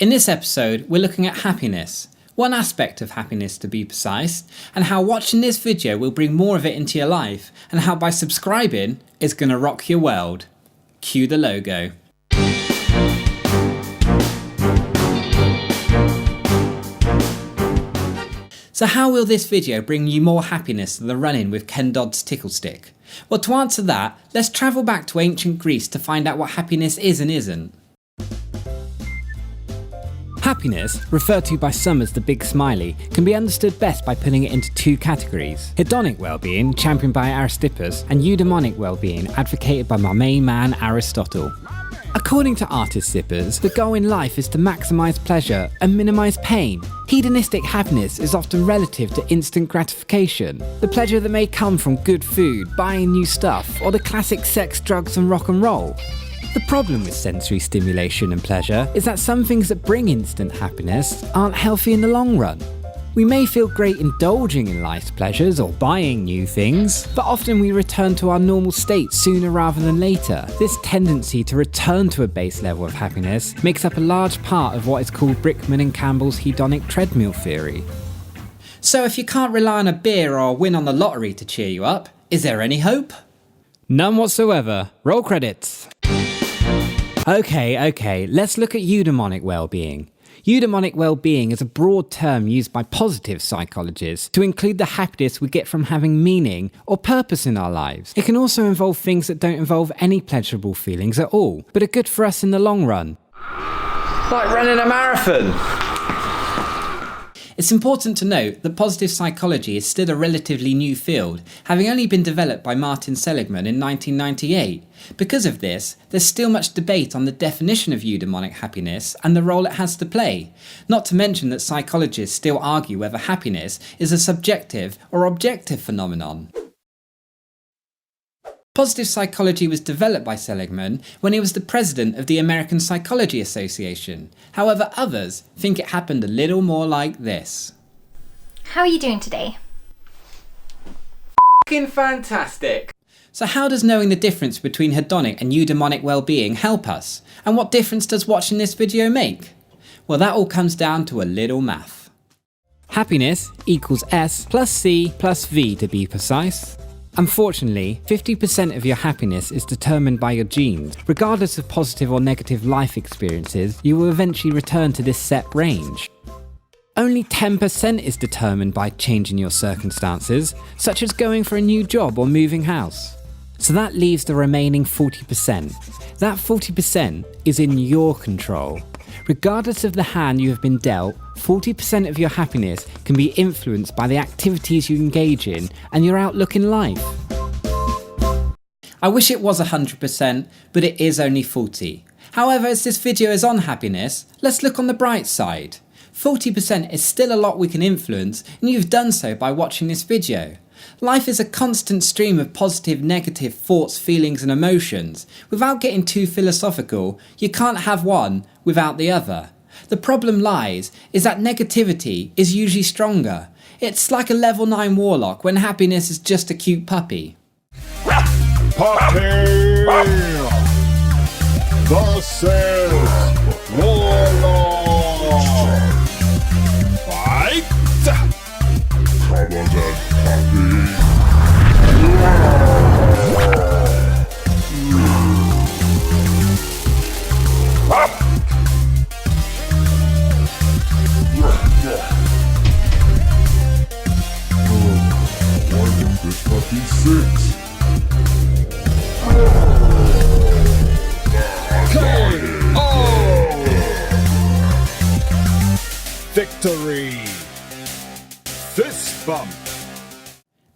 In this episode, we're looking at happiness, one aspect of happiness to be precise, and how watching this video will bring more of it into your life, and how by subscribing, it's going to rock your world. Cue the logo. So how will this video bring you more happiness than the run-in with Ken Dodd's tickle stick? Well, to answer that, let's travel back to ancient Greece to find out what happiness is and isn't. Happiness, referred to by some as the big smiley, can be understood best by putting it into two categories: hedonic well-being, championed by Aristippus, and eudaimonic well-being, advocated by my main man Aristotle. According to Aristippus, the goal in life is to maximise pleasure and minimise pain. Hedonistic happiness is often relative to instant gratification, the pleasure that may come from good food, buying new stuff, or the classic sex, drugs and rock and roll. The problem with sensory stimulation and pleasure is that some things that bring instant happiness aren't healthy in the long run. We may feel great indulging in life's pleasures or buying new things, but often we return to our normal state sooner rather than later. This tendency to return to a base level of happiness makes up a large part of what is called Brickman and Campbell's hedonic treadmill theory. So if you can't rely on a beer or a win on the lottery to cheer you up, is there any hope? None whatsoever. Roll credits. Okay, let's look at eudaimonic well-being. Eudaimonic well-being is a broad term used by positive psychologists to include the happiness we get from having meaning or purpose in our lives. It can also involve things that don't involve any pleasurable feelings at all, but are good for us in the long run. Like running a marathon! It's important to note that positive psychology is still a relatively new field, having only been developed by Martin Seligman in 1998. Because of this, there's still much debate on the definition of eudaimonic happiness and the role it has to play, not to mention that psychologists still argue whether happiness is a subjective or objective phenomenon. Positive psychology was developed by Seligman when he was the president of the American Psychology Association. However, others think it happened a little more like this. How are you doing today? F***ing fantastic! So how does knowing the difference between hedonic and eudaimonic well-being help us? And what difference does watching this video make? Well, that all comes down to a little math. Happiness equals S plus C plus V to be precise. Unfortunately, 50% of your happiness is determined by your genes. Regardless of positive or negative life experiences, you will eventually return to this set range. Only 10% is determined by changing your circumstances, such as going for a new job or moving house. So that leaves the remaining 40%. That 40% is in your control. Regardless of the hand you have been dealt, 40% of your happiness can be influenced by the activities you engage in and your outlook in life. I wish it was 100%, but it is only 40. However, as this video is on happiness, let's look on the bright side. 40% is still a lot we can influence, and you've done so by watching this video. Life is a constant stream of positive, negative thoughts, feelings and emotions. Without getting too philosophical, you can't have one without the other. The problem lies is that negativity is usually stronger. It's like a level 9 Warlock when happiness is just a cute puppy. Puppy! This is Warlocks! Fight! Come on then, puppy! Victory! Fist bump!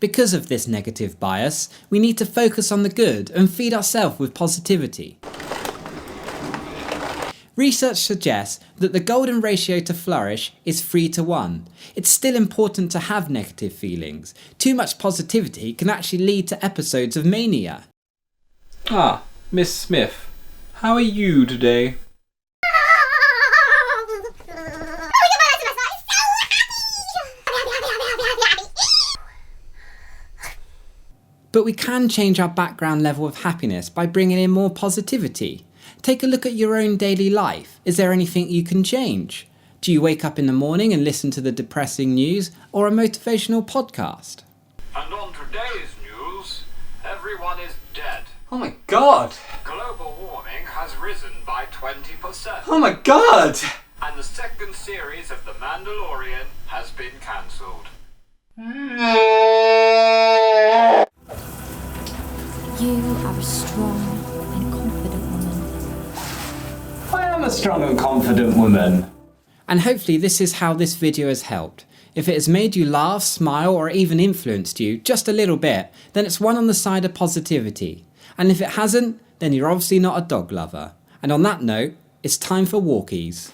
Because of this negative bias, we need to focus on the good and feed ourselves with positivity. Research suggests that the golden ratio to flourish is 3:1. It's still important to have negative feelings. Too much positivity can actually lead to episodes of mania. Ah, Miss Smith, how are you today? But we can change our background level of happiness by bringing in more positivity. Take a look at your own daily life. Is there anything you can change? Do you wake up in the morning and listen to the depressing news or a motivational podcast? And on today's news, everyone is dead. Oh my god! Global warming has risen by 20%. Oh my god! And the second series of The Mandalorian has been cancelled. You are a strong and confident woman. I am a strong and confident woman. And hopefully this is how this video has helped. If it has made you laugh, smile, or even influenced you just a little bit, then it's one on the side of positivity. And if it hasn't, then you're obviously not a dog lover. And on that note, it's time for walkies.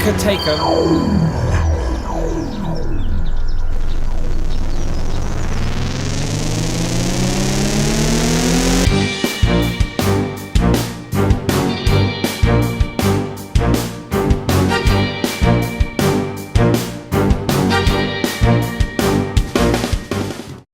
Could take a